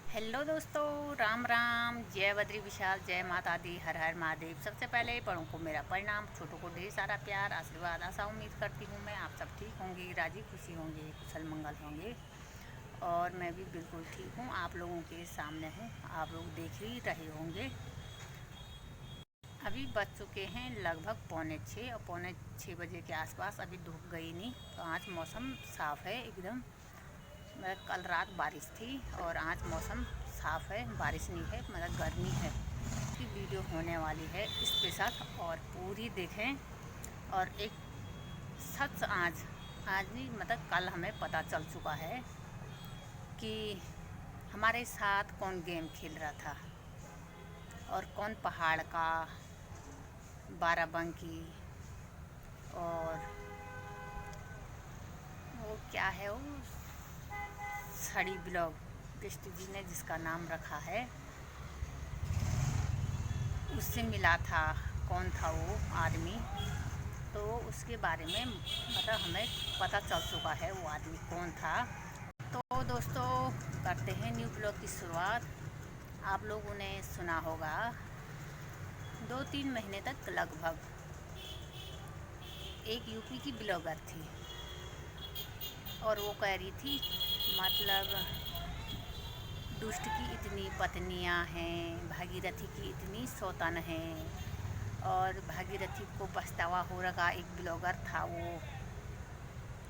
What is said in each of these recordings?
Hello दोस्तों, राम राम, जय बद्री विशाल, जय माता दी, हर हर महादेव। सबसे पहले बड़ों को मेरा प्रणाम, छोटों को ढेर सारा प्यार आशीर्वाद। आशा उम्मीद करती हूँ मैं आप सब ठीक होंगे, राजी खुशी होंगे, कुशल मंगल होंगे। और मैं भी बिल्कुल ठीक हूँ, आप लोगों के सामने हूँ, आप लोग देख ही रहे होंगे। अभी बज चुके हैं लगभग पौने 6, और पौने 6 बजे के आसपास। अभी धूप गई नहीं, तो आज मौसम साफ़ है एकदम। मतलब कल रात बारिश थी और आज मौसम साफ़ है, बारिश नहीं है, मतलब गर्मी है। की वीडियो होने वाली है स्पेशल, और पूरी देखें। और एक सच आज नहीं, मतलब कल हमें पता चल चुका है कि हमारे साथ कौन गेम खेल रहा था और कौन पहाड़ का, बाराबंकी, और वो क्या है, वो सड़ी ब्लॉग बिष्ट जी ने जिसका नाम रखा है, उससे मिला था। कौन था वो आदमी, तो उसके बारे में मतलब हमें पता चल चुका है वो आदमी कौन था। तो दोस्तों, करते हैं न्यू ब्लॉग की शुरुआत। आप लोगों ने सुना होगा 2-3 महीने तक लगभग एक यूपी की ब्लॉगर थी, और वो कह रही थी मतलब दुष्ट की इतनी पत्नियां हैं, भागीरथी की इतनी सौतन हैं, और भागीरथी को पछतावा हो रखा। एक ब्लॉगर था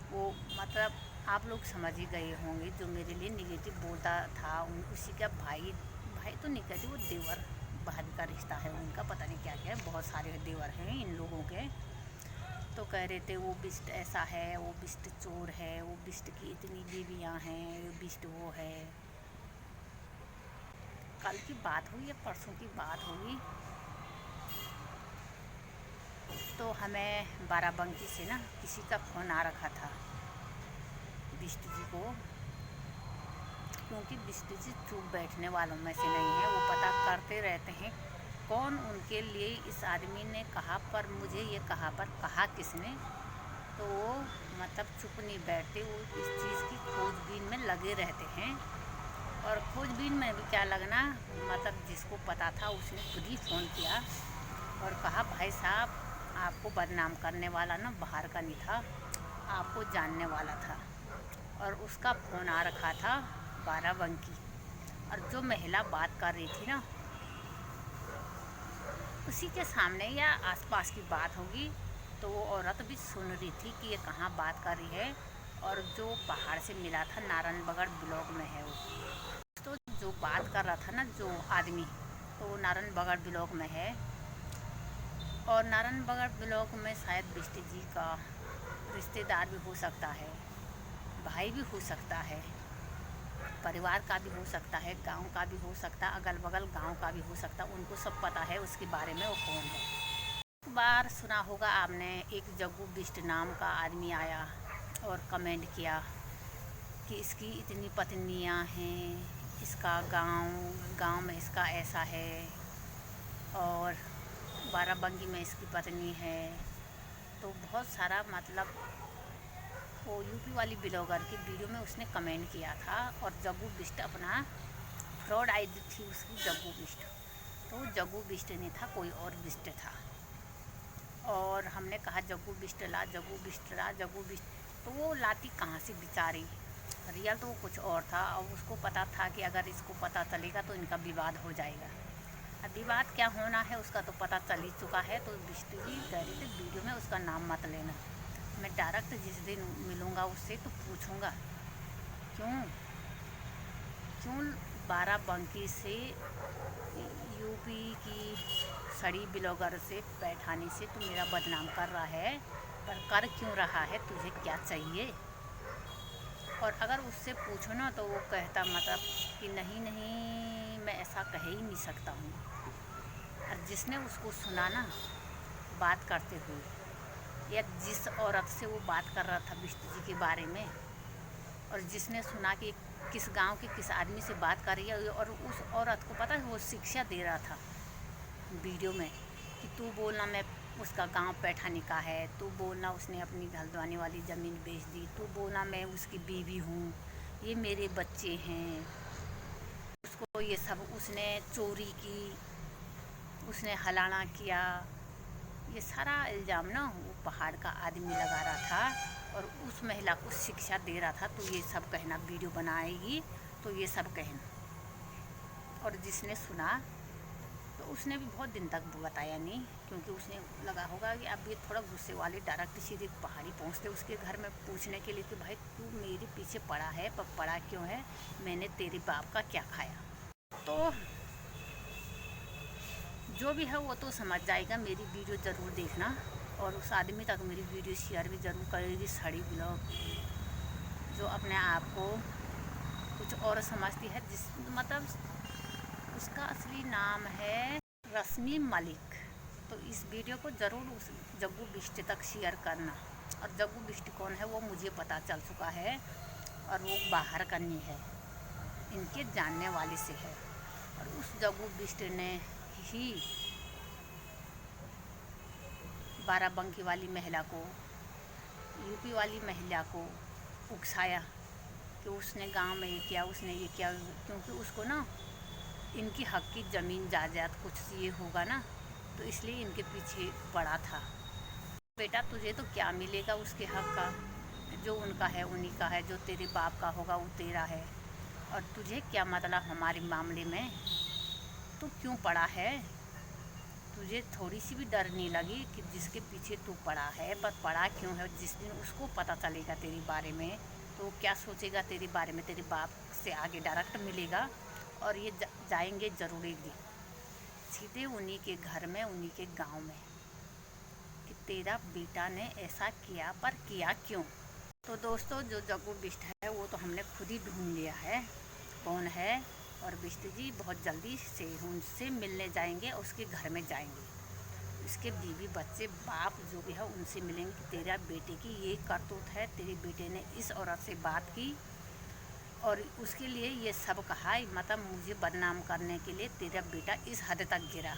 वो मतलब आप लोग समझ ही गए होंगे, जो मेरे लिए निगेटिव बोलता था। उसी का भाई भाई तो नहीं कहती, वो देवर भाभी का रिश्ता है उनका, पता नहीं क्या क्या है, बहुत सारे देवर हैं इन लोगों के। तो कह रहे थे वो बिष्ट ऐसा है, वो बिष्ट चोर है, वो बिष्ट की इतनी बीवियाँ हैं, वो बिष्ट वो है। कल की बात हुई या परसों की बात हुई, तो हमें बाराबंकी से ना किसी का फ़ोन आ रखा था बिष्ट जी को, क्योंकि बिष्ट जी चुप बैठने वालों में से नहीं है, वो पता करते रहते हैं कौन उनके लिए। इस आदमी ने कहा पर मुझे ये कहा, पर कहा किसने, तो वो मतलब चुप नहीं बैठते, वो इस चीज़ की खोजबीन में लगे रहते हैं। और खोजबीन में भी क्या लगना, मतलब जिसको पता था उसने खुद ही फ़ोन किया और कहा भाई साहब, आपको बदनाम करने वाला ना बाहर का नहीं था, आपको जानने वाला था। और उसका फ़ोन आ रखा था बाराबंकी, और जो महिला बात कर रही थी ना, उसी के सामने या आसपास की बात होगी। तो वो औरत भी सुन रही थी कि ये कहाँ बात कर रही है। और जो पहाड़ से मिला था, नारायणबगड़ ब्लॉक में है वो। तो जो बात कर रहा था ना जो आदमी, तो वो नारायणबगड़ ब्लॉक में है। और नारायणबगड़ ब्लॉक में शायद बिष्ट जी का रिश्तेदार भी हो सकता है, भाई भी हो सकता है, परिवार का भी हो सकता है, गांव का भी हो सकता है, अगल बगल गांव का भी हो सकता है। उनको सब पता है उसके बारे में वो कौन है। एक बार सुना होगा आपने, एक जग्गू बिष्ट नाम का आदमी आया और कमेंट किया कि इसकी इतनी पत्नियां हैं, इसका गांव में इसका ऐसा है, और बाराबंकी में इसकी पत्नी है। तो बहुत सारा मतलब वो यूपी वाली ब्लॉगर की वीडियो में उसने कमेंट किया था। और जग्गू बिष्ट अपना फ्रॉड आईडी थी उसकी, जग्गू बिष्ट। तो जग्गू बिष्ट नहीं था, कोई और बिष्ट था। और हमने कहा जग्गू बिष्ट ला, जग्गू बिष्ट ला, जग्गू बिष्ट। तो वो लाती कहाँ से बेचारी, रियल तो वो कुछ और था। और उसको पता था कि अगर इसको पता चलेगा तो इनका विवाद हो जाएगा। अब विवाद क्या होना है उसका तो पता चल ही चुका है। तो बिष्ट जी कह रहे थे वीडियो में उसका नाम मत लेना, मैं डायरेक्ट जिस दिन मिलूँगा उससे तो पूछूँगा क्यों क्यों बाराबंकी से, यूपी की सड़ी ब्लॉगर से, पैठानी से तू मेरा बदनाम कर रहा है, पर कर क्यों रहा है, तुझे क्या चाहिए। और अगर उससे पूछो ना तो वो कहता मतलब कि नहीं नहीं, मैं ऐसा कह ही नहीं सकता हूँ। और जिसने उसको सुना ना बात करते हुए, या जिस औरत से वो बात कर रहा था बिष्ट जी के बारे में, और जिसने सुना कि किस गांव के किस आदमी से बात कर रही है, और उस औरत को पता है वो शिक्षा दे रहा था वीडियो में कि तू बोलना मैं, उसका गांव पैठानी का है, तू बोलना उसने अपनी हल्द्वानी वाली ज़मीन बेच दी, तू बोलना मैं उसकी बीवी हूँ, ये मेरे बच्चे हैं। ये सब उसने चोरी की, उसने हलाना किया, ये सारा इल्ज़ाम ना वो पहाड़ का आदमी लगा रहा था और उस महिला को शिक्षा दे रहा था। तो ये सब कहना, वीडियो बनाएगी तो ये सब कहना। और जिसने सुना तो उसने भी बहुत दिन तक बताया नहीं, क्योंकि उसने लगा होगा कि अब ये थोड़ा गुस्से वाले डायरेक्ट सीधे पहाड़ी पहुंचते उसके घर में पूछने के लिए कि भाई तू मेरे पीछे पड़ा है, पर पड़ा क्यों है, मैंने तेरे बाप का क्या खाया। तो जो भी है वो तो समझ जाएगा। मेरी वीडियो ज़रूर देखना और उस आदमी तक मेरी वीडियो शेयर भी ज़रूर करेगी। सड़ी ब्लॉग जो अपने आप को कुछ और समझती है, जिस मतलब उसका असली नाम है रश्मि मलिक। तो इस वीडियो को ज़रूर उस जग्गू बिष्ट तक शेयर करना। और जग्गू बिष्ट कौन है वो मुझे पता चल चुका है, और वो बाहर करनी है, इनके जानने वाले से है। और उस जग्गू बिष्ट ने ही बाराबंकी वाली महिला को, यूपी वाली महिला को उकसाया कि उसने गांव में ये किया, उसने ये किया, क्योंकि उसको ना इनकी हक की ज़मीन जायदाद कुछ ये होगा ना, तो इसलिए इनके पीछे पड़ा था। बेटा तुझे तो क्या मिलेगा उसके हक का, जो उनका है उन्हीं का है, जो तेरे बाप का होगा वो तेरा है। और तुझे क्या मतलब हमारे मामले में, तू क्यों पड़ा है? तुझे थोड़ी सी भी डर नहीं लगी कि जिसके पीछे तू पड़ा है, पर पड़ा क्यों है? जिस दिन उसको पता चलेगा तेरे बारे में तो वो क्या सोचेगा तेरे बारे में, तेरे बाप से आगे डायरेक्ट मिलेगा। और ये जाएंगे ज़रूर एक दिन सीधे उन्हीं के घर में, उन्हीं के गांव में, कि तेरा बेटा ने ऐसा किया, पर किया क्यों। तो दोस्तों जो जग्गू बिष्ट है वो तो हमने खुद ही ढूंढ लिया है कौन है। और बिष्ट जी बहुत जल्दी से उनसे मिलने जाएंगे, उसके घर में जाएंगे, उसके बीवी बच्चे बाप जो भी है उनसे मिलेंगे कि तेरा बेटे की ये करतूत है, तेरे बेटे ने इस औरत से बात की और उसके लिए ये सब कहा, मतलब मुझे बदनाम करने के लिए तेरा बेटा इस हद तक गिरा।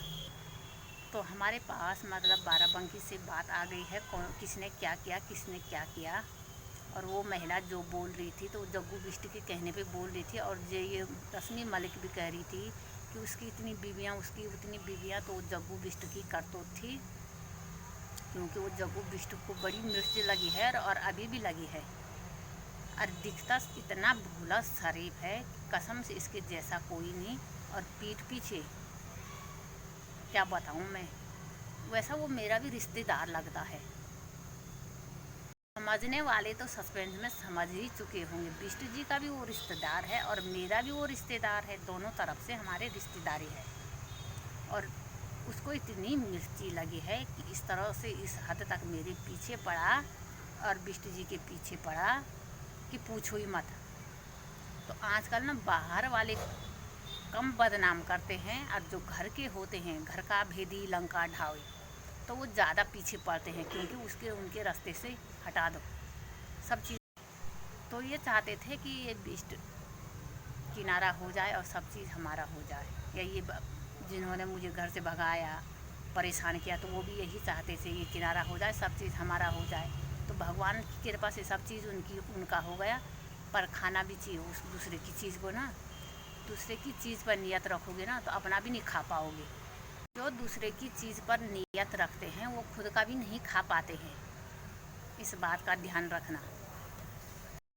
तो हमारे पास मतलब बाराबंकी से बात आ गई है, कौन किसने क्या किया, किसने क्या किया। और वो महिला जो बोल रही थी तो जग्गू बिष्ट के कहने पे बोल रही थी, और ये रश्मि मलिक भी कह रही थी कि उसकी इतनी बीवियाँ, उसकी उतनी बीवियाँ, तो जग्गू बिष्ट की करतूत थी, क्योंकि वो जग्गू बिष्ट को बड़ी मिर्च लगी है और अभी भी लगी है। और दिखता इतना भोला शरीफ है, कसम से इसके जैसा कोई नहीं। और पीठ पीछे क्या बताऊँ मैं, वैसा वो मेरा भी रिश्तेदार लगता है। समझने वाले तो सस्पेंस में समझ ही चुके होंगे, बिष्ट जी का भी वो रिश्तेदार है और मेरा भी वो रिश्तेदार है, दोनों तरफ से हमारे रिश्तेदारी है। और उसको इतनी मिर्ची लगी है कि इस तरह से इस हद तक मेरे पीछे पड़ा और बिष्ट जी के पीछे पड़ा कि पूछो ही मत। तो आजकल ना बाहर वाले कम बदनाम करते हैं, और जो घर के होते हैं, घर का भेदी लंका ढावे, तो वो ज़्यादा पीछे पड़ते हैं, क्योंकि उसके उनके रास्ते से हटा दो सब चीज़। तो ये चाहते थे कि ये बिष्ट किनारा हो जाए और सब चीज़ हमारा हो जाए, या ये जिन्होंने मुझे घर से भगाया, परेशान किया, तो वो भी यही चाहते थे ये किनारा हो जाए, सब चीज़ हमारा हो जाए। तो भगवान की कृपा से सब चीज़ उनका हो गया। पर खाना भी चाहिए उस दूसरे की चीज़ को ना, दूसरे की चीज़ पर नियत रखोगे ना तो अपना भी नहीं खा पाओगे। जो दूसरे की चीज़ पर नियत रखते हैं वो खुद का भी नहीं खा पाते हैं, इस बात का ध्यान रखना।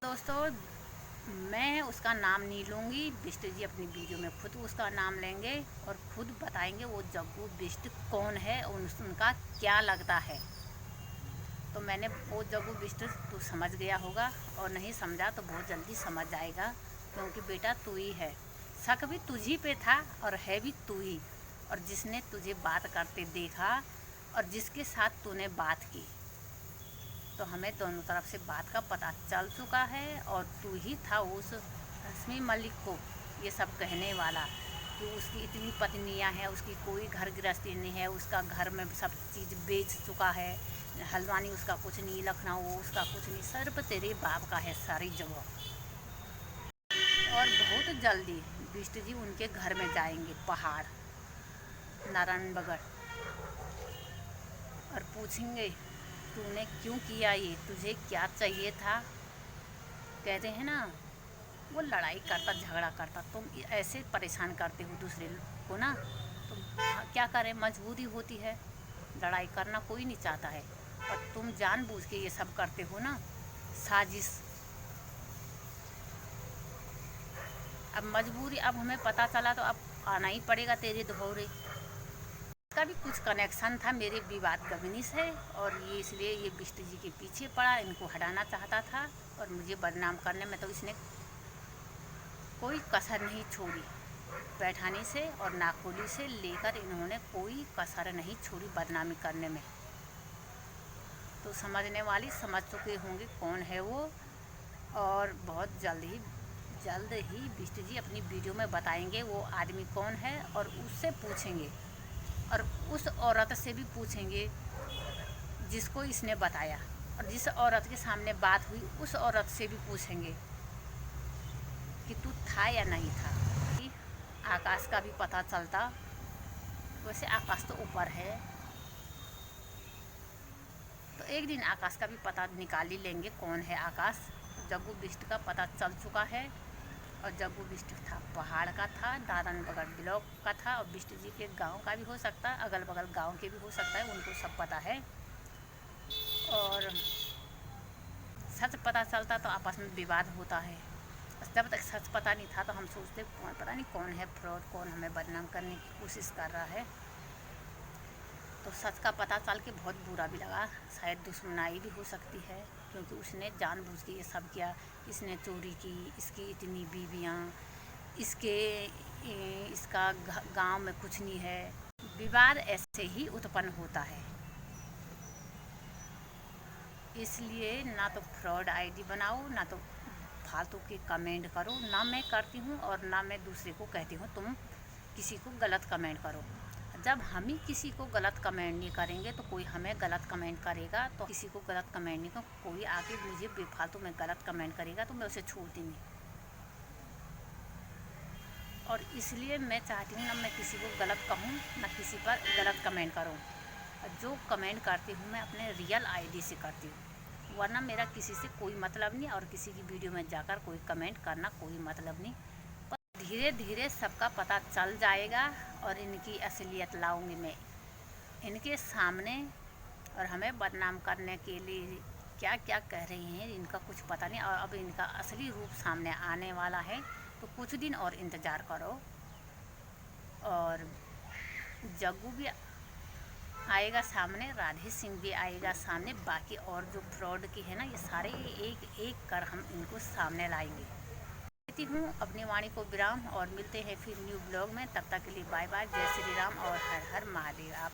दोस्तों मैं उसका नाम नहीं लूँगी, बिष्ट जी अपनी वीडियो में खुद उसका नाम लेंगे और खुद बताएंगे वो जग्गू बिष्ट कौन है और उनका क्या लगता है। तो मैंने वो जग्गू बिष्ट तू समझ गया होगा, और नहीं समझा तो बहुत जल्दी समझ जाएगा, क्योंकि बेटा तू ही है, शक भी तुझी पे था और है भी तू ही। और जिसने तुझे बात करते देखा और जिसके साथ तूने बात की, तो हमें दोनों तरफ से बात का पता चल चुका है। और तू ही था उस रश्मि मलिक को ये सब कहने वाला कि उसकी इतनी पत्नियां हैं, उसकी कोई घर गृहस्थी नहीं है, उसका घर में सब चीज़ बेच चुका है, हल्द्वानी उसका कुछ नहीं, लखनऊ उसका कुछ नहीं, सिर्फ तेरे बाप का है सारी जगह। और बहुत जल्दी बिष्ट जी उनके घर में जाएंगे पहाड़ नारायणबगड़, और पूछेंगे तूने क्यों किया ये, तुझे क्या चाहिए था। कहते हैं ना वो लड़ाई करता, झगड़ा करता। तुम ऐसे परेशान करते हो दूसरे को ना, तो क्या करें, मजबूरी होती है। लड़ाई करना कोई नहीं चाहता है, और तुम जानबूझ के ये सब करते हो ना, साजिश। अब मजबूरी, अब हमें पता चला तो अब आना ही पड़ेगा तेरे दोहरे। इसका भी कुछ कनेक्शन था मेरे विवाद गगनी से, और ये इसलिए ये बिष्ट जी के पीछे पड़ा, इनको हटाना चाहता था, और मुझे बदनाम करने में तो इसने कोई कसर नहीं छोड़ी। बैठानी से और नाखोली से लेकर इन्होंने कोई कसर नहीं छोड़ी बदनामी करने में। तो समझने वाली समझ चुके होंगे कौन है वो, और बहुत जल्द ही बिष्ट जी अपनी वीडियो में बताएंगे वो आदमी कौन है, और उससे पूछेंगे, और उस औरत से भी पूछेंगे जिसको इसने बताया, और जिस औरत के सामने बात हुई उस औरत से भी पूछेंगे कि तू था या नहीं था। आकाश का भी पता चलता। वैसे आकाश तो ऊपर है, तो एक दिन आकाश का भी पता निकाल ही लेंगे कौन है आकाश। जग्गू बिष्ट का पता चल चुका है, और जग्गू बिष्ट था पहाड़ का था, नारायणबगड़ ब्लॉक का था, और बिष्ट जी के गांव का भी हो सकता है, अगल बगल गांव के भी हो सकता है, उनको सब पता है। और सच पता चलता तो आपस में विवाद होता है। जब तक सच पता नहीं था तो हम सोचते पता नहीं कौन है फ्रॉड, कौन हमें बदनाम करने की कोशिश कर रहा है। तो सच का पता चल के बहुत बुरा भी लगा। शायद दुश्मनाई भी हो सकती है, क्योंकि उसने जानबूझ के ये सब किया। इसने चोरी की, इसकी इतनी बीवियाँ, इसका गांव में कुछ नहीं है। विवाद ऐसे ही उत्पन्न होता है। इसलिए ना तो फ्रॉड आईडी बनाओ, ना तो फालतू के कमेंट करो। ना मैं करती हूँ और ना मैं दूसरे को कहती हूँ तुम किसी को गलत कमेंट करो। जब हम ही किसी को गलत कमेंट नहीं करेंगे तो कोई हमें गलत कमेंट करेगा। तो किसी को गलत कमेंट नहीं करो, कोई आके मुझे बेफालतू में गलत कमेंट करेगा तो मैं उसे छोड़ती नहीं। और इसलिए मैं चाहती हूँ ना मैं किसी को गलत कहूँ, ना किसी पर गलत कमेंट करूँ। जो कमेंट करती हूँ मैं अपने रियल आईडी से करती हूँ, वरना मेरा किसी से कोई मतलब नहीं, और किसी की वीडियो में जाकर कोई कमेंट करना कोई मतलब नहीं। पर धीरे धीरे सबका पता चल जाएगा, और इनकी असलियत लाऊंगी मैं इनके सामने। और हमें बदनाम करने के लिए क्या क्या कह रही हैं इनका कुछ पता नहीं, और अब इनका असली रूप सामने आने वाला है। तो कुछ दिन और इंतज़ार करो, और जग्गू भी आएगा सामने, राधे सिंह भी आएगा सामने, बाकी और जो फ्रॉड की है ना ये सारे एक एक कर हम इनको सामने लाएंगे। देती हूँ अपनी वाणी को विराम, और मिलते हैं फिर न्यू ब्लॉग में। तब तक के लिए बाय बाय, जय श्री राम और हर हर महादेव। आप